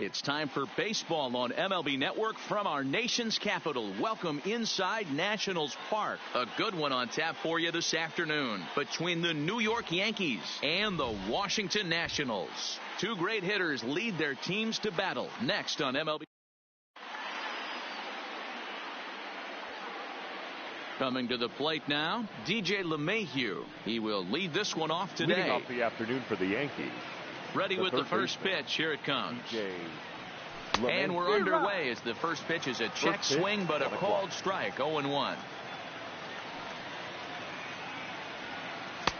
It's time for baseball on MLB Network from our nation's capital. Welcome inside Nationals Park. A good one on tap for you this afternoon between the New York Yankees and the Washington Nationals. Two great hitters lead their teams to battle next on MLB. Coming to the plate now, DJ LeMahieu. He will lead this one off today. Leading off the afternoon for the Yankees. Ready with the first pitch. Here it comes. And we're underway as the first pitch is a check swing, but a called strike. 0-1.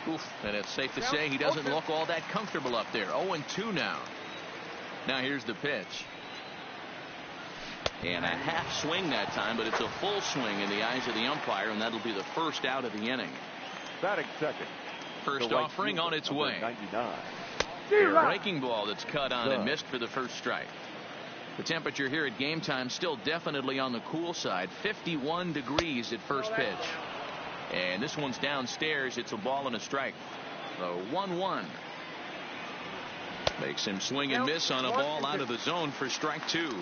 Oof, and it's safe to say he doesn't look all that comfortable up there. 0-2 now. Now here's the pitch. And a half swing that time, but it's a full swing in the eyes of the umpire, and that'll be the first out of the inning. Batting second. First offering on its way. 99. A breaking ball that's cut on and missed for the first strike. The temperature here at game time still definitely on the cool side. 51 degrees at first pitch. And this one's downstairs. It's a ball and a strike. So 1-1. Makes him swing and miss on a ball out of the zone for strike two.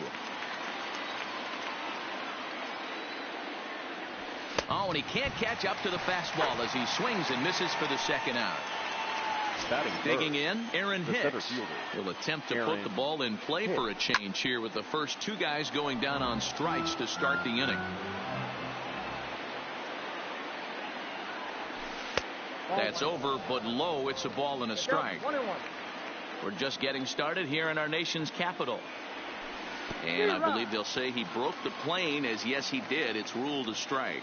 Oh, and he can't catch up to the fastball as he swings and misses for the second out. Digging in, Aaron Hicks. He'll attempt to put the ball in play for a change here with the first two guys going down on strikes to start the inning. That's over, but low. It's a ball and a strike. We're just getting started here in our nation's capital. And I believe they'll say he broke the plane, as yes he did. It's ruled a strike.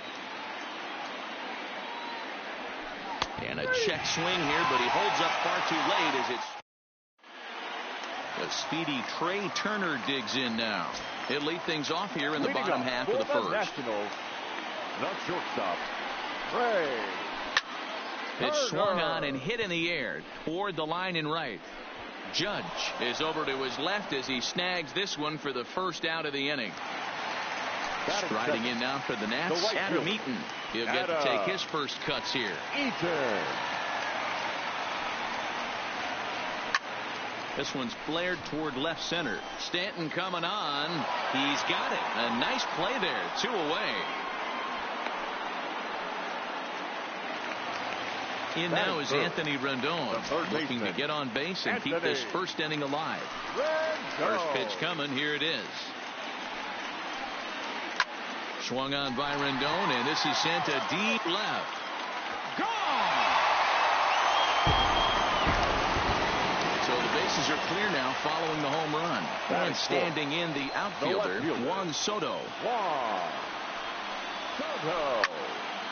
And a check swing here, but he holds up far too late as it's a speedy Trey Turner digs in now. He'll lead things off here in the bottom half of the first. Nationals, the shortstop, Trey. It's swung on and hit in the air toward the line and right. Judge is over to his left as he snags this one for the first out of the inning. Striding in now for the Nats, Adam Eaton. He'll get to take his first cuts here. This one's flared toward left center. Stanton coming on. He's got it. A nice play there. 2 away. In now is Anthony Rendon, looking to get on base and keep this first inning alive. First pitch coming. Here it is. Swung on by Rendon, and this is sent to deep left. Gone! So the bases are clear now following the home run. And standing in the outfielder, Juan Soto.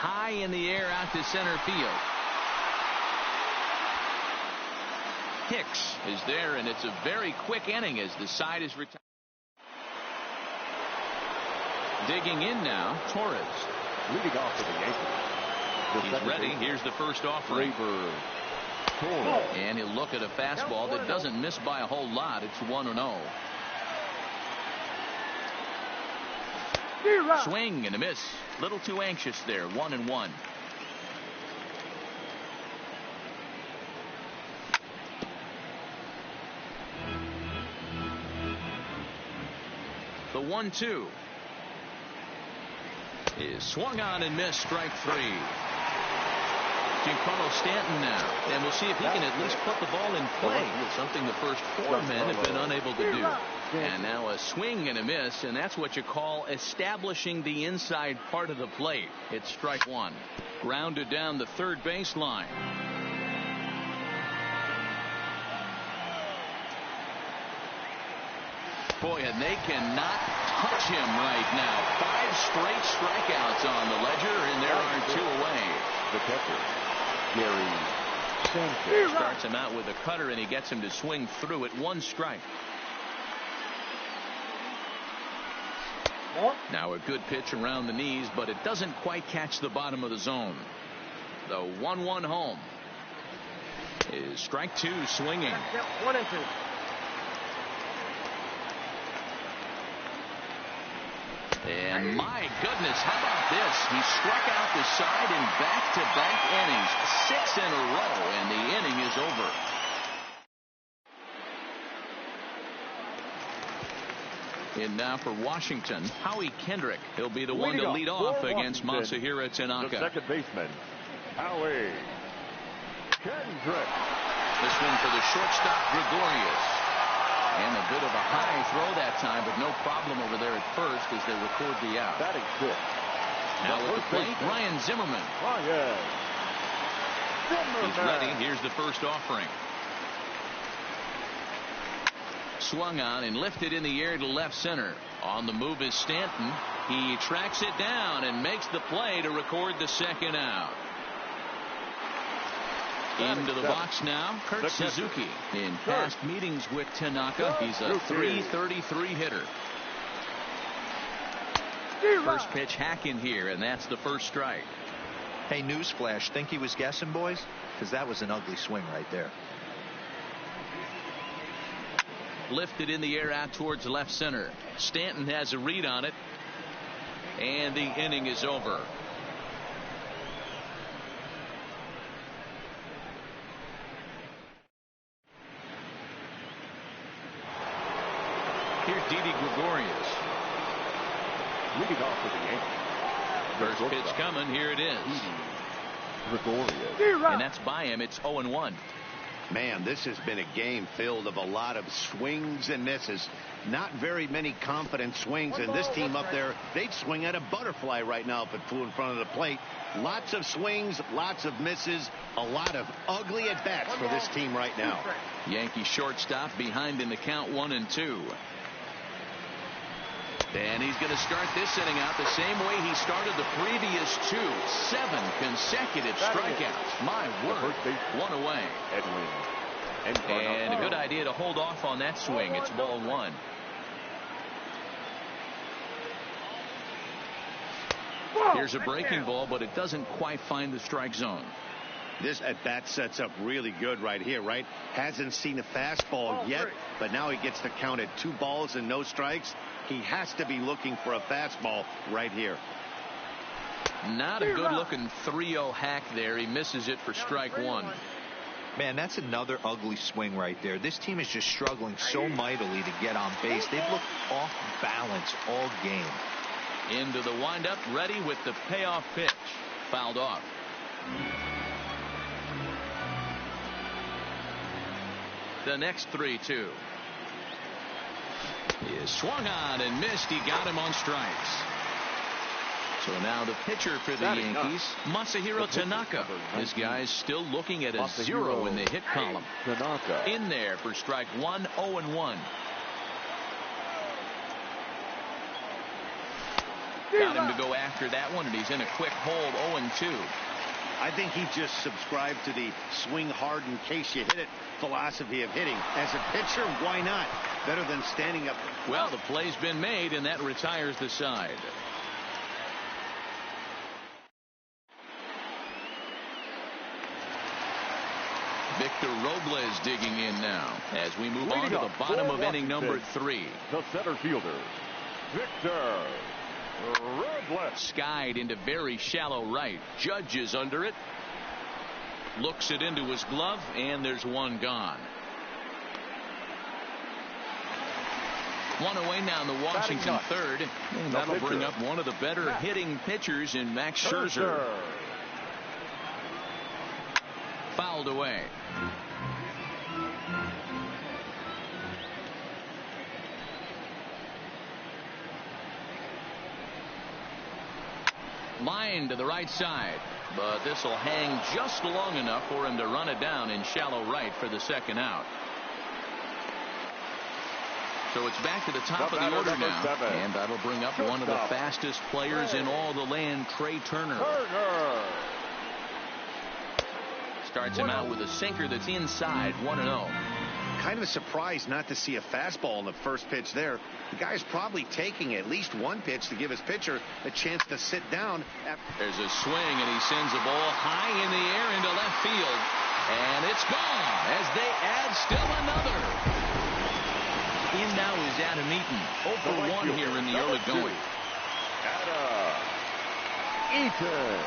High in the air out to center field. Hicks is there, and it's a very quick inning as the side is retired. Digging in now, Torres. Leading off for the Yankees. He's ready. Here's the first offering. And he'll look at a fastball that doesn't miss by a whole lot. It's 1-0. Swing and a miss. Little too anxious there. 1-1. The 1-2. Is swung on and missed. Strike three. Giancarlo Stanton now, and we'll see if he can at least put the ball in play, something the first four men have been unable to do. And now a swing and a miss, and that's what you call establishing the inside part of the plate. It's strike one. Grounded down the third baseline. Boy, and they cannot touch him right now. 5 straight strikeouts on the ledger, and there are 2 away. The catcher, Gary Sanchez, starts him out with a cutter, and he gets him to swing through it. 1 strike. Now a good pitch around the knees, but it doesn't quite catch the bottom of the zone. The 1-1 home is strike 2 swinging. 1-2. And my goodness, how about this? He struck out the side in back-to-back innings, 6 in a row, and the inning is over. In now for Washington, Howie Kendrick. He'll be the one to lead off against Masahiro Tanaka. The second baseman, Howie Kendrick. This one for the shortstop, Gregorius. And a bit of a high throw that time, but no problem over there at first as they record the out. Batting fifth. Now at the plate, Ryan Zimmerman. He's ready. Here's the first offering. Swung on and lifted in the air to left center. On the move is Stanton. He tracks it down and makes the play to record the second out. Into the box now, Kurt Suzuki. In past meetings with Tanaka, he's a .333 hitter. First pitch hacking here, and that's the first strike. Hey, newsflash, think he was guessing, boys? Because that was an ugly swing right there. Lifted in the air out towards left center. Stanton has a read on it, and the inning is over. Here's Didi Gregorius. Leading off for the Yankees. First pitch coming. Here it is. Gregorius. And that's by him. It's 0-1. Man, this has been a game filled of a lot of swings and misses. Not very many confident swings, and this team up there, they'd swing at a butterfly right now if it flew in front of the plate. Lots of swings, lots of misses, a lot of ugly at-bats for this team right now. Yankee shortstop behind in the count 1-2. And he's going to start this inning out the same way he started the previous two. 7 consecutive strikeouts. My word. One away. And a good idea to hold off on that swing. It's ball 1. Here's a breaking ball, but it doesn't quite find the strike zone. This at-bat sets up really good right here, right? Hasn't seen a fastball yet, but now he gets to count at 2 balls and no strikes. He has to be looking for a fastball right here. Not a good-looking 3-0 hack there. He misses it for strike 1. Man, that's another ugly swing right there. This team is just struggling so mightily to get on base. They've looked off balance all game. Into the windup, ready with the payoff pitch. Fouled off. The next 3-2. He is swung on and missed. He got him on strikes. So now the pitcher for the Yankees, Masahiro Tanaka. This guy's still looking at a 0 in the hit column. In there for strike 1, 0-1. Got him to go after that one, and he's in a quick hold, 0-2. I think he just subscribed to the swing hard in case you hit it philosophy of hitting. As a pitcher, why not? Better than standing up. Well, the play's been made, and that retires the side. Victor Robles digging in now as we move on to the bottom of inning number 3. The center fielder, Victor Robles. Skied into very shallow right. Judge is under it. Looks it into his glove, and there's one gone. One away now in the Washington third. And that'll bring up one of the better hitting pitchers in Max Scherzer. Fouled away. Line to the right side, but this will hang just long enough for him to run it down in shallow right for the second out. So it's back to the top of the order now, and that'll bring up one of the fastest players in all the land, Trey Turner. Starts him out with a sinker that's inside, 1-0. Kind of surprised not to see a fastball in the first pitch there. The guy's probably taking at least one pitch to give his pitcher a chance to sit down. There's a swing, and he sends the ball high in the air into left field. And it's gone as they add still another. In now is Adam Eaton. 0 for 1 here in the early going. Adam Eaton.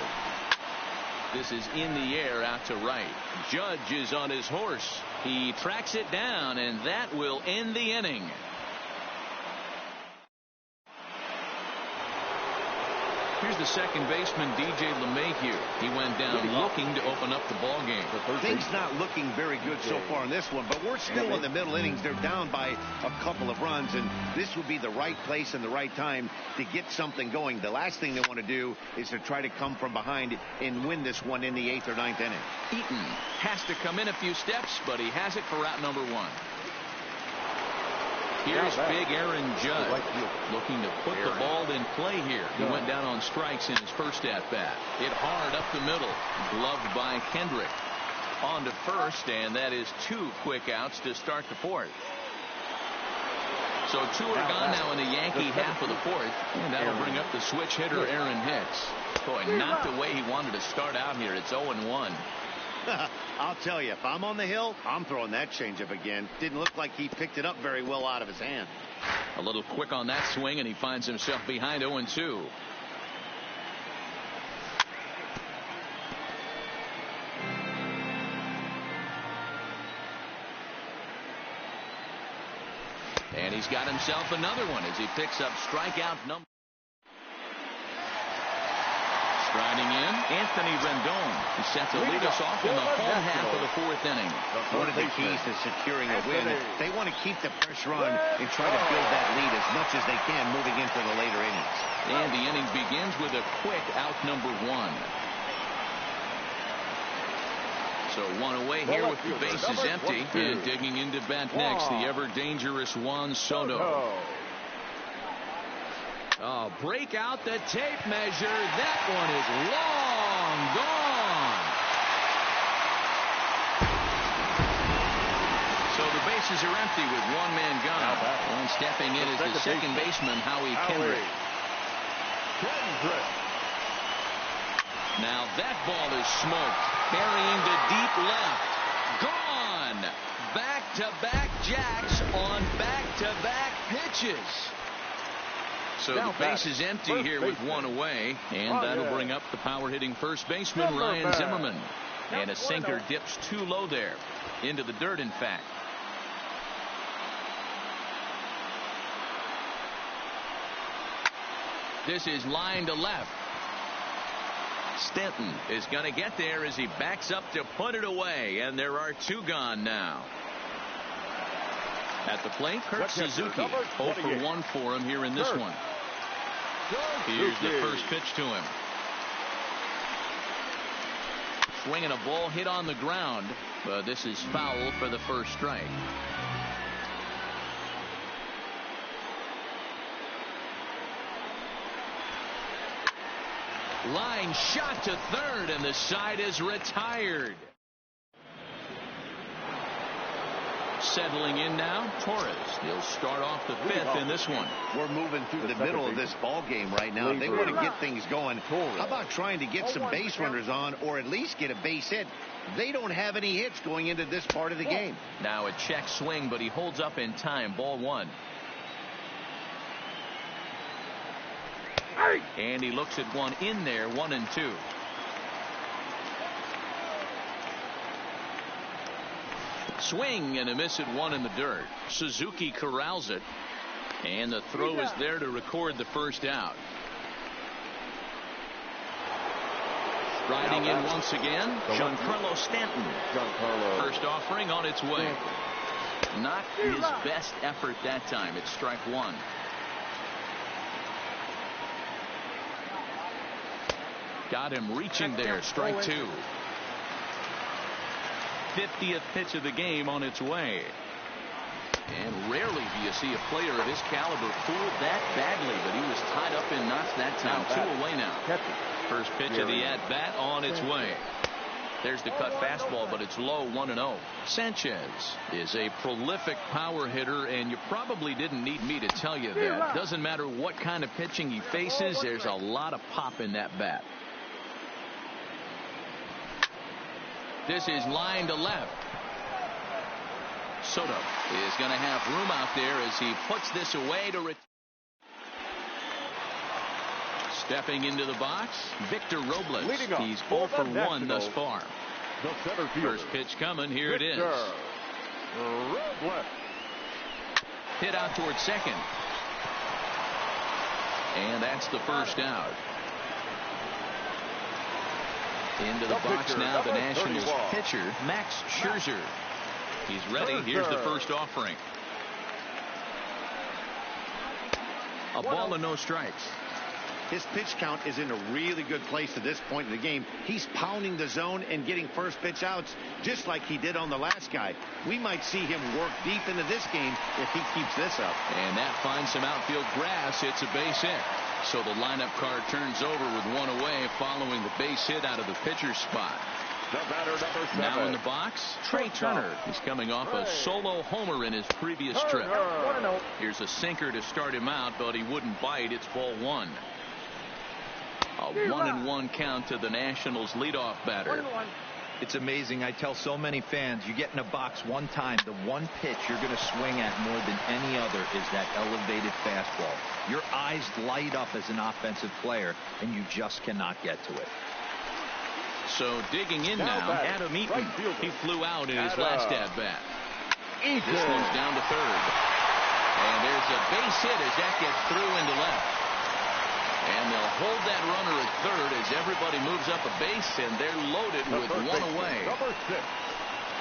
This is in the air out to right. Judge is on his horse. He tracks it down, and that will end the inning. Here's the second baseman, DJ LeMahieu. He went down looking to open up the ball game. Things not looking very good so far in this one, but we're still in the middle innings. They're down by a couple of runs, and this would be the right place and the right time to get something going. The last thing they want to do is to try to come from behind and win this one in the 8th or 9th inning. Eaton has to come in a few steps, but he has it for out number 1. Here's big Aaron Judge looking to put the ball in play here. He went down on strikes in his first at-bat. Hit hard up the middle. Gloved by Kendrick. On to first, and that is 2 quick outs to start the 4th. So 2 are gone now in the Yankee half of the 4th, and that'll bring up the switch hitter Aaron Hicks. Boy, not the way he wanted to start out here. It's 0-1. I'll tell you, if I'm on the hill, I'm throwing that changeup again. Didn't look like he picked it up very well out of his hand. A little quick on that swing, and he finds himself behind 0-2. And he's got himself another one as he picks up strikeout number. Striding in, Anthony Rendon. He set to lead us off in the home half of the 4th inning. One of the keys to securing a win, they want to keep the pressure on and try to build that lead as much as they can moving into the later innings. And the inning begins with a quick out number 1. So 1 away here with the bases empty, and digging into bat next, the ever-dangerous Juan Soto. Oh, break out the tape measure. That one is long gone. So the bases are empty with 1 man gone. And stepping in is the second baseman, Howie Kendrick. Now that ball is smoked. Carrying to deep left. Gone. Back-to-back jacks on back-to-back pitches. So the base is empty here with 1 away, and that'll bring up the power-hitting first baseman, Ryan Zimmerman. And a sinker dips too low there, into the dirt, in fact. This is line to left. Stanton is going to get there as he backs up to put it away, and there are 2 gone now. At the plate, Kurt Suzuki. 0 for 1 for him here in this one. Here's the first pitch to him. Swinging a ball hit on the ground, but this is foul for the first strike. Line shot to third, and the side is retired. Settling in now, Torres. He'll start off the 5th in this one. We're moving through the middle of this ball game right now. They want to get things going. How about trying to get some base runners on, or at least get a base hit? They don't have any hits going into this part of the game. Now a check swing, but he holds up in time. Ball 1. And he looks at one in there, 1-2. Swing and a miss at 1 in the dirt. Suzuki corrals it, and the throw is there to record the first out. Riding in once again, Giancarlo Stanton. First offering on its way. Not his best effort that time. It's strike 1. Got him reaching there. Strike 2. 50th pitch of the game on its way. And rarely do you see a player of his caliber fooled that badly, but he was tied up in knots that time. 2 away now. First pitch of the at-bat on its way. There's the cut fastball, but it's low, 1-0. Sanchez is a prolific power hitter, and you probably didn't need me to tell you that. Doesn't matter what kind of pitching he faces, there's a lot of pop in that bat. This is line to left. Soto is going to have room out there as he puts this away to stepping into the box, Victor Robles. He's 0 for 1 thus far. First pitch coming. Here it is. Hit out towards second. And that's the first out. Into the box now, the Nationals pitcher, Max Scherzer. He's ready. Here's the first offering. A ball and no strikes. His pitch count is in a really good place at this point in the game. He's pounding the zone and getting first pitch outs just like he did on the last guy. We might see him work deep into this game if he keeps this up. And that finds some outfield grass. It's a base hit. So the lineup card turns over with one away following the base hit out of the pitcher's spot. The batter, number 7. Now in the box, Trey Turner. He's coming off a solo homer in his previous trip. Here's a sinker to start him out, but he wouldn't bite. It's ball 1. A 1-1 count to the Nationals leadoff batter. It's amazing. I tell so many fans, you get in a box one time, the one pitch you're going to swing at more than any other is that elevated fastball. Your eyes light up as an offensive player, and you just cannot get to it. So digging in now, Adam Eaton. He flew out in his last at-bat. This one's down to third. And there's a base hit as that gets through into left. And they'll hold that runner at third as everybody moves up a base, and they're loaded with one away.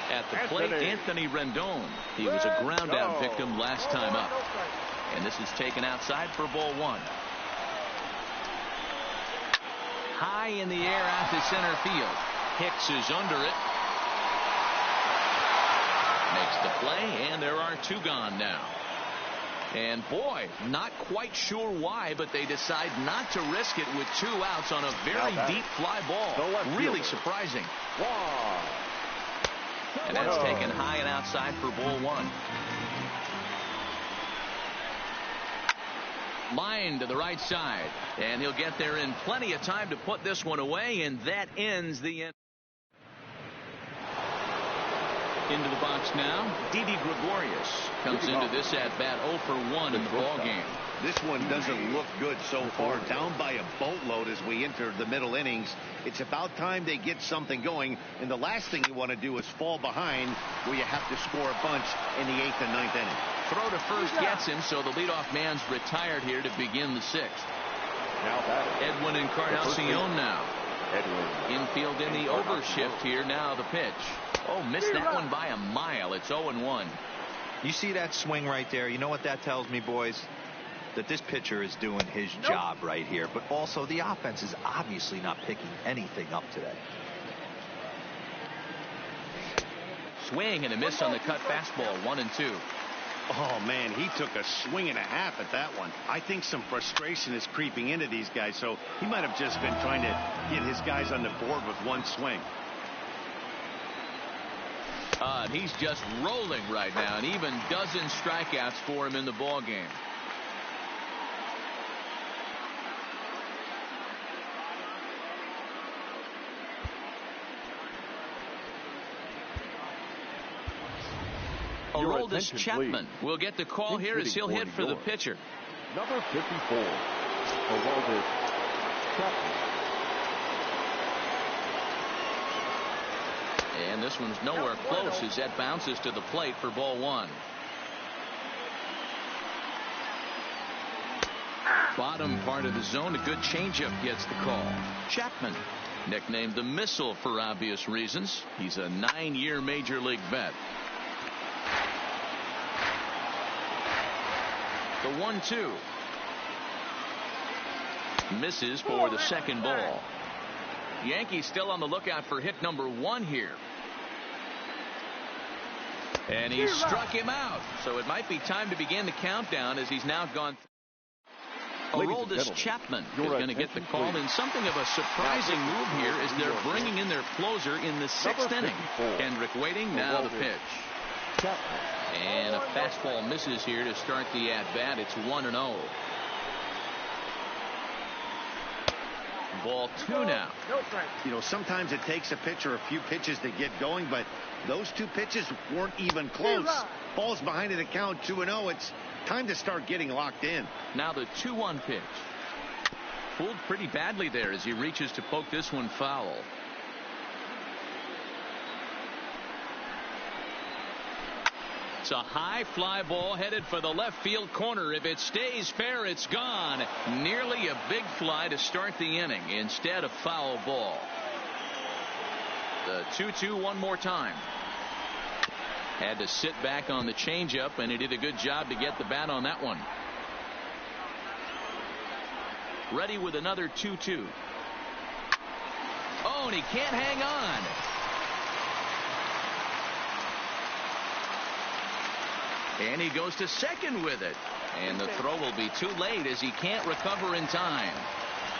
At the plate, Anthony Rendon. He was a ground-out victim last time up. And this is taken outside for ball 1. High in the air out to center field. Hicks is under it. Makes the play, and there are 2 gone now. And boy, not quite sure why, but they decide not to risk it with 2 outs on a very deep fly ball. Really surprising. And that's taken high and outside for ball 1. Line to the right side, and he'll get there in plenty of time to put this one away, and that ends the end. Into the box now, Didi Gregorius comes into this at-bat 0 for 1 in the ball game. This one doesn't look good so far. Down by a boatload as we enter the middle innings. It's about time they get something going, and the last thing you want to do is fall behind where you have to score a bunch in the 8th and 9th inning. Throw to first gets him, so the leadoff man's retired here to begin the 6th. Edwin Encarnacion now. Infield in the overshift here. Now the pitch. Oh, missed that one by a mile. It's 0-1. You see that swing right there? You know what that tells me, boys? That this pitcher is doing his job right here. But also the offense is obviously not picking anything up today. Swing and a miss on the cut fastball. 1-2. Oh, man, he took a swing and a half at that one. I think some frustration is creeping into these guys, so he might have just been trying to get his guys on the board with one swing. And he's just rolling right now, and even dozen strikeouts for him in the ball game. Aroldis Chapman will get the call here as he'll hit for the pitcher. Number 54, Aroldis Chapman. And this one's nowhere close as that bounces to the plate for ball 1. Bottom part of the zone, a good changeup gets the call. Chapman, nicknamed the Missile for obvious reasons. He's a 9-year major league vet. The 1-2. Misses for the second ball. Yankees still on the lookout for hit number 1 here. And he struck him out. So it might be time to begin the countdown as he's now gone. Aroldis Chapman is going to get the call in something of a surprising move here as they're bringing in their closer in the 6th inning. Kendrick waiting, now the pitch. And a fastball misses here to start the at-bat. It's 1-0. Ball 2 now. You know, sometimes it takes a pitcher a few pitches to get going, but those 2 pitches weren't even close. Ball's behind in the count, 2-0. It's time to start getting locked in. Now the 2-1 pitch. Pulled pretty badly there as he reaches to poke this one foul. It's a high fly ball headed for the left field corner. If it stays fair, it's gone. Nearly a big fly to start the inning. Instead, a foul ball. The 2-2 one more time. Had to sit back on the changeup, and he did a good job to get the bat on that one. Ready with another 2-2. Oh, and he can't hang on. And he goes to second with it. And the throw will be too late as he can't recover in time.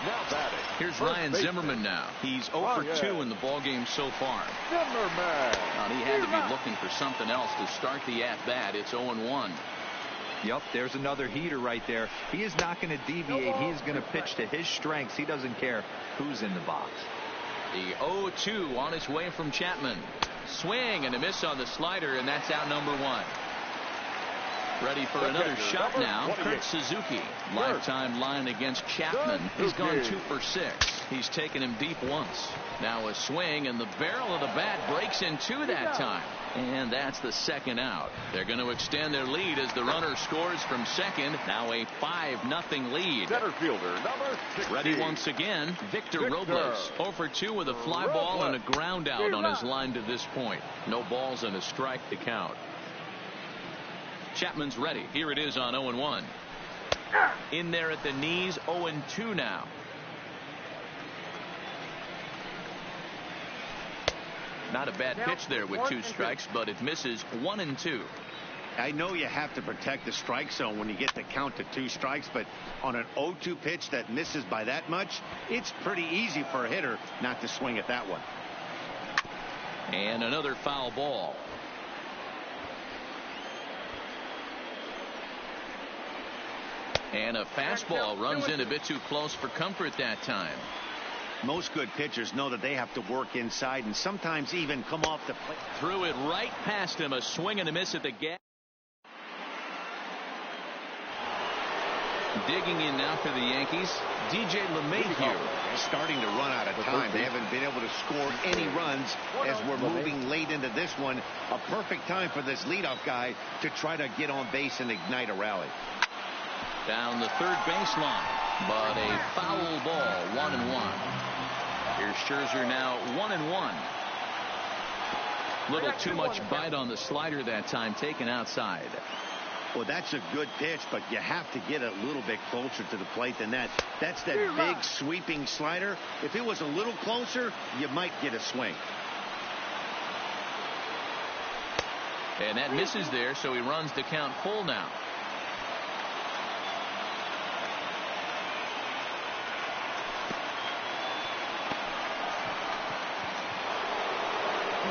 Now batting. Here's Ryan Zimmerman now. He's 0 for 2 in the ballgame so far. Zimmerman. Well, he had to be looking for something else to start the at-bat. It's 0-1. Yep, there's another heater right there. He is not going to deviate. He is going to pitch to his strengths. He doesn't care who's in the box. The 0-2 on his way from Chapman. Swing and a miss on the slider, and that's out number 1. Ready for another shot now. Kurt Suzuki. Lifetime line against Chapman. He's gone 2 for 6. He's taken him deep once. Now a swing, and the barrel of the bat breaks in 2 that time. And that's the second out. They're going to extend their lead as the runner scores from second. Now a 5-0 lead. Center fielder, number 60. Ready once again, Victor Robles. 0 for 2 with a fly ball and a ground out on his line to this point. No balls and a strike to count. Chapman's ready. Here it is on 0-1. In there at the knees, 0-2 now. Not a bad pitch there with 2 strikes, but it misses 1-2. I know you have to protect the strike zone when you get the count to 2 strikes, but on an 0-2 pitch that misses by that much, it's pretty easy for a hitter not to swing at that one. And another foul ball. And a fastball runs in a bit too close for comfort that time. Most good pitchers know that they have to work inside and sometimes even come off the plate. Threw it right past him. A swing and a miss at the gap. Digging in now for the Yankees, DJ LeMahieu. Starting to run out of time. They haven't been able to score any runs as we're moving late into this one. A perfect time for this leadoff guy to try to get on base and ignite a rally. Down the third baseline, but a foul ball, 1-1. Here's Scherzer now 1-1. Little too much bite on the slider that time, taken outside. Well, that's a good pitch, but you have to get a little bit closer to the plate than that. That's that big sweeping slider. If it was a little closer, you might get a swing. And that misses there, so he runs the count full now.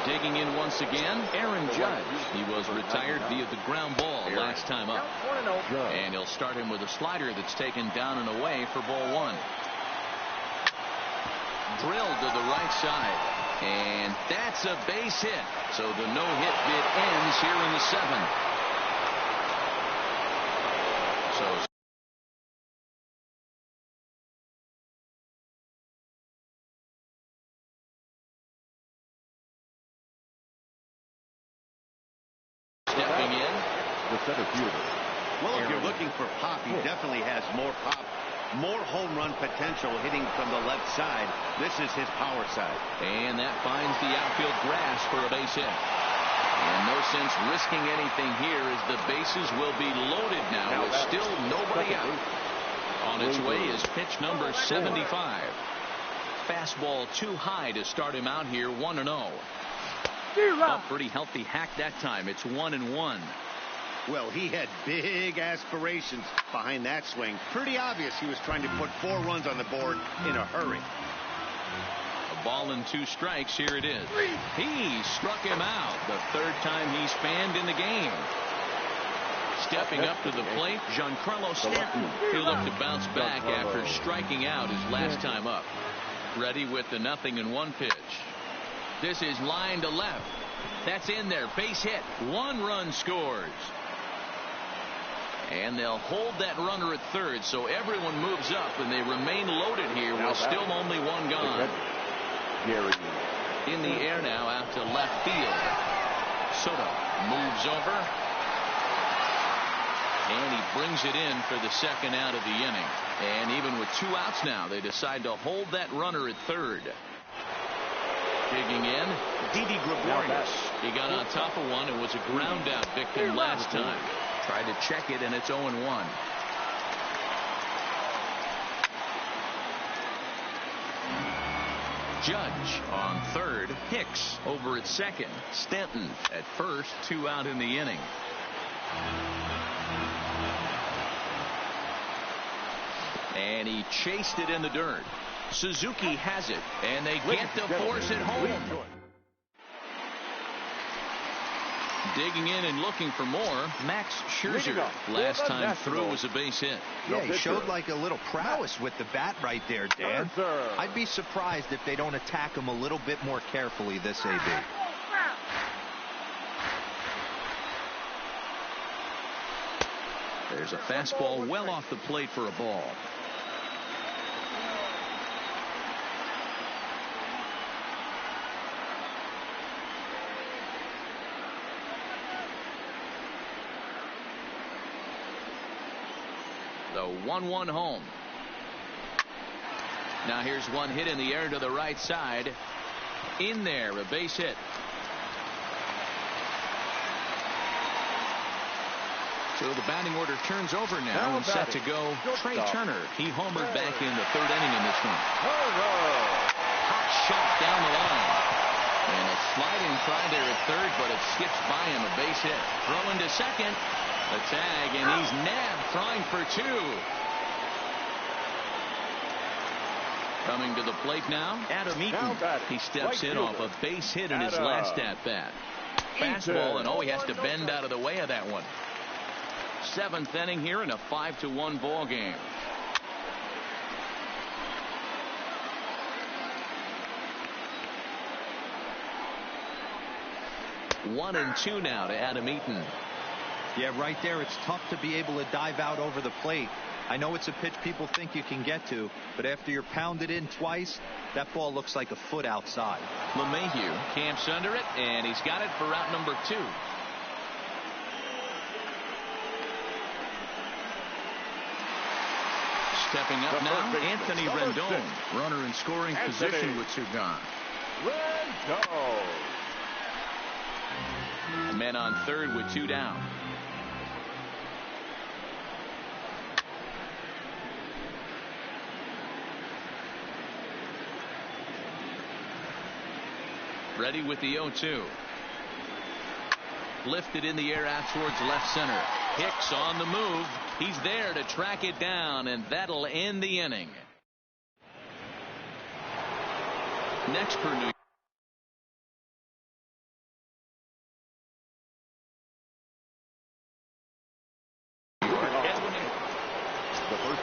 Digging in once again, Aaron Judge. He was retired via the ground ball last time up. And he'll start him with a slider that's taken down and away for ball 1. Drilled to the right side. And that's a base hit. So the no-hit bid ends here in the 7th. So stepping in. The center fielder. Well, if you're looking for pop, he definitely has more pop, more home run potential hitting from the left side. This is his power side. And that finds the outfield grass for a base hit. And no sense risking anything here as the bases will be loaded now with still nobody out. On its way is pitch number 75. Fastball too high to start him out here, 1-0. A pretty healthy hack that time. It's 1-1. Well, he had big aspirations behind that swing. Pretty obvious he was trying to put 4 runs on the board in a hurry. A ball and 2 strikes. Here it is. He struck him out. The 3rd time he's fanned in the game. Stepping up to the plate, Giancarlo Stanton. He'll look to bounce back after striking out his last time up. Ready with the 0-1 pitch. This is line to left. That's in there. Base hit. 1 run scores. And they'll hold that runner at 3rd, so everyone moves up, and they remain loaded here with still only 1 gone. In the air now out to left field. Soto moves over. And he brings it in for the 2nd out of the inning. And even with 2 outs now, they decide to hold that runner at 3rd. Digging in, Didi Gregorius. He got on top of one and was a ground out victim last time. Tried to check it, and it's 0-1. Judge on third. Hicks over at second. Stanton at first. 2 out in the inning. And he chased it in the dirt. Suzuki has it, and they get to force it home. Digging in and looking for more, Max Scherzer. Last time through was a base hit. Yeah, he showed like a little prowess with the bat right there, Dan. I'd be surprised if they don't attack him a little bit more carefully this AB. There's a fastball well off the plate for a ball. The 1-1 home. Now here's one hit in the air to the right side. In there, a base hit. So the batting order turns over now and set to go. Trey Turner. He homered back in the third inning in this one. Hot shot down the line. And a sliding try there at third, but it skips by him. A base hit. Throw into second. The tag, and he's nabbed, trying for 2. Coming to the plate now, Adam Eaton. He steps in off a base hit in his last at-bat. Fastball, and he has to bend out of the way of that one. 7th inning here in a 5-1 ball game. One and 2 now to Adam Eaton. Yeah, right there, it's tough to be able to dive out over the plate. I know it's a pitch people think you can get to, but after you're pounded in twice, that ball looks like a foot outside. LeMahieu camps under it, and he's got it for route number 2. Stepping up now, Anthony Rendon. Runner in scoring position with 2 gone. Rendon. Men on third with 2 down. Ready with the 0-2. Lifted in the air out towards left center. Hicks on the move. He's there to track it down, and that'll end the inning. Next for New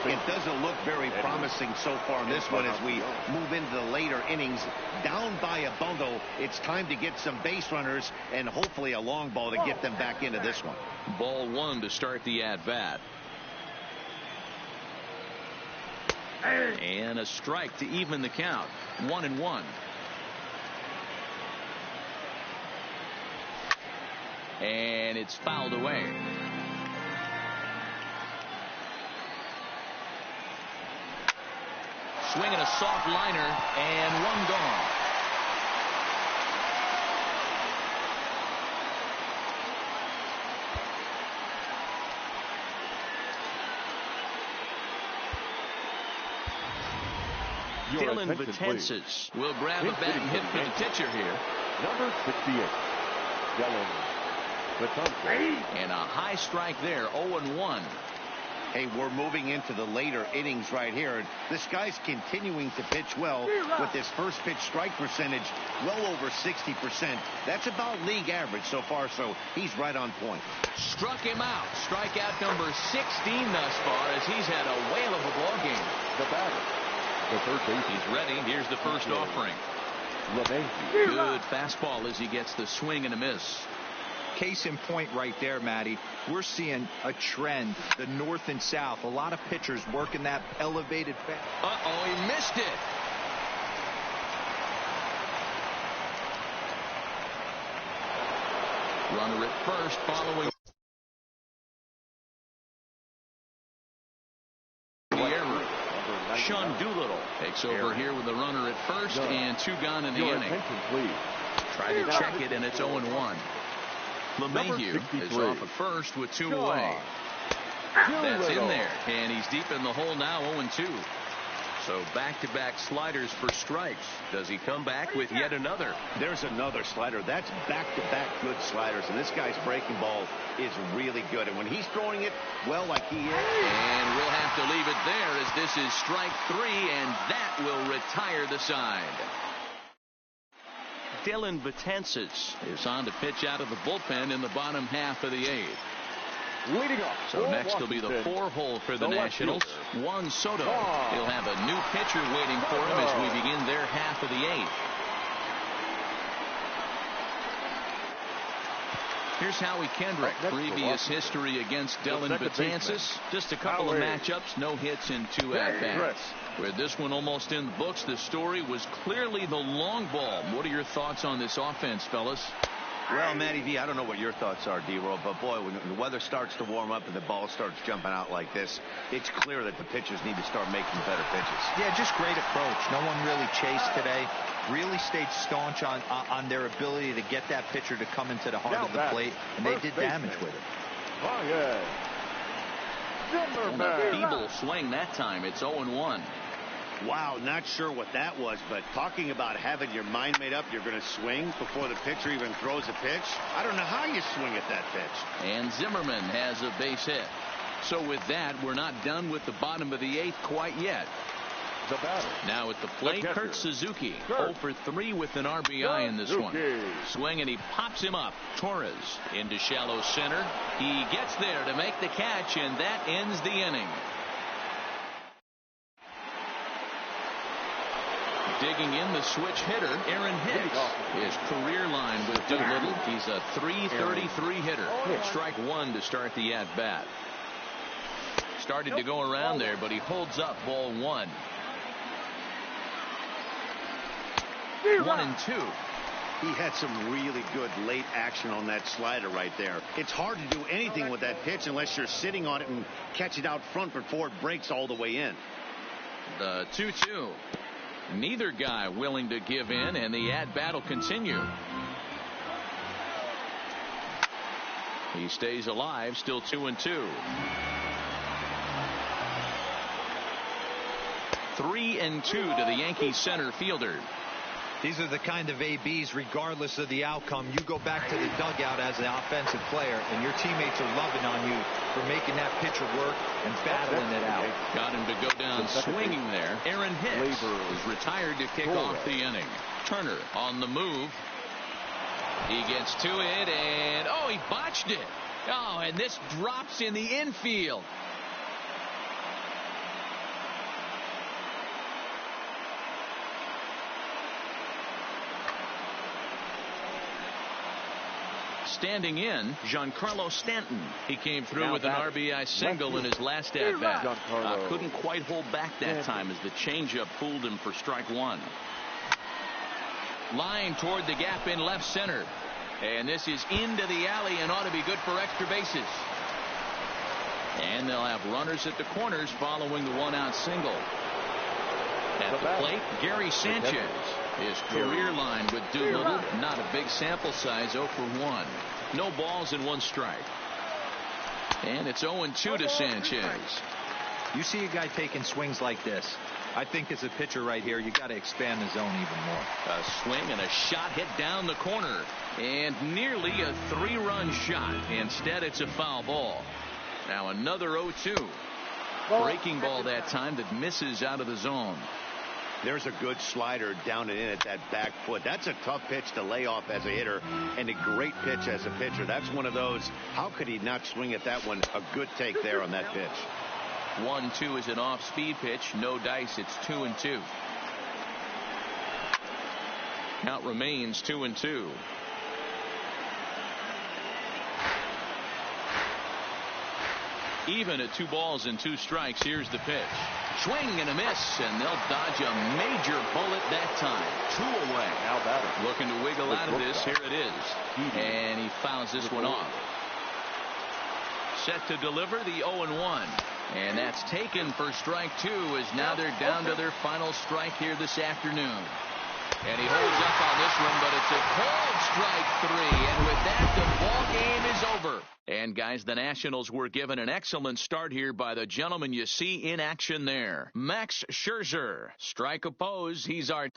It doesn't look very promising so far in this one as we move into the later innings. Down by a bundle, it's time to get some base runners and hopefully a long ball to get them back into this one. Ball 1 to start the at-bat. And a strike to even the count. 1-1. And it's fouled away. Swinging a soft liner, and 1 gone. Dylan Betances will grab a bat and hit for the pitcher here. Number 68, Dylan Betances. And a high strike there, 0-1. Hey, we're moving into the later innings right here. This guy's continuing to pitch well with his first pitch strike percentage well over 60%. That's about league average so far, so he's right on point. Struck him out. Strikeout number 16 thus far as he's had a whale of a ball game. The batter, the third base. He's ready. Here's the first offering. LeMahieu. Good fastball as he gets the swing and a miss. Case in point right there, Matty. We're seeing a trend, the north and south. A lot of pitchers working that elevated Uh-oh, he missed it. Runner at first following the error. Sean Doolittle takes over here with the run. runner at first and 2 gone in the inning. Try to check it, and it's 0-1. LeMahieu is off at first with 2 away. That's in there, and he's deep in the hole now, 0-2. So back-to-back sliders for strikes. Does he come back with yet another? There's another slider. That's back-to-back good sliders, and this guy's breaking ball is really good. And when he's throwing it well like he is. And we'll have to leave it there as this is strike 3, and that will retire the side. Dylan Betances is on to pitch out of the bullpen in the bottom half of the 8th. Leading up. So next will be the 4-hole for the Nationals. Juan Soto. He'll have a new pitcher waiting for him as we begin their half of the 8th. Here's Howie Kendrick. Previous history against Dylan Betances. Just a couple of matchups, no hits and 2 at-bats. With this one almost in the books, the story was clearly the long ball. What are your thoughts on this offense, fellas? Well, Matty V, I don't know what your thoughts are, D-Roll, but boy, when the weather starts to warm up and the ball starts jumping out like this, it's clear that the pitchers need to start making better pitches. Yeah, just great approach. No one really chased today. Really stayed staunch on their ability to get that pitcher to come into the heart of the plate, and they did damage with it. And a feeble swing that time. It's 0-1. Wow, not sure what that was, but talking about having your mind made up, you're going to swing before the pitcher even throws a pitch. I don't know how you swing at that pitch. And Zimmerman has a base hit. So with that, we're not done with the bottom of the 8th quite yet. The batter. Now at the plate, Kurt Suzuki. 0 for 3 with an RBI in this one. Swing, and he pops him up. Torres into shallow center. He gets there to make the catch, and that ends the inning. Digging in the switch hitter, Aaron Hicks. His career line with Doolittle. He's a .333 hitter. Strike 1 to start the at-bat. Started to go around there, but he holds up ball 1. 1-2. He had some really good late action on that slider right there. It's hard to do anything with that pitch unless you're sitting on it and catch it out front before it breaks all the way in. The 2-2. Neither guy willing to give in, and the at-bat will continue. He stays alive, still 2-2. 3-2 to the Yankees center fielder. These are the kind of ABs, regardless of the outcome. You go back to the dugout as an offensive player, and your teammates are loving on you for making that pitcher work and battling it out. Got him to go down swinging there. Aaron Hicks is retired to kick off the inning. Turner on the move. He gets to it, and he botched it. And this drops in the infield. Standing in, Giancarlo Stanton. He came through with an RBI single in his last at-bat. Couldn't quite hold back that time as the changeup fooled him for strike 1. Line toward the gap in left center. And this is into the alley and ought to be good for extra bases. And they'll have runners at the corners following the 1-out single. At the plate, Gary Sanchez. His career line with Doolittle, not a big sample size, 0 for 1. No balls and 1 strike. And it's 0-2 to Sanchez. You see a guy taking swings like this. I think as a pitcher right here, you got to expand the zone even more. A swing and a shot hit down the corner. And nearly a 3-run shot. Instead, it's a foul ball. Now another 0-2. Breaking ball that time that misses out of the zone. There's a good slider down and in at that back foot. That's a tough pitch to lay off as a hitter, and a great pitch as a pitcher. That's one of those, how could he not swing at that one? A good take there on that pitch. 1-2 is an off-speed pitch. No dice. It's 2-2. Count remains 2-2. Even at 2 balls and 2 strikes. Here's the pitch. Swing and a miss, and they'll dodge a major bullet that time. 2 away. Now batter. Looking to wiggle out of this. Here it is. And he fouls this one off. Set to deliver the 0-1. And that's taken for strike 2, as now they're down to their final strike here this afternoon. And he holds up on this one, but it's a cold strike 3. And with that, the ball game is over. And, guys, the Nationals were given an excellent start here by the gentleman you see in action there, Max Scherzer. Strike oppose, he's our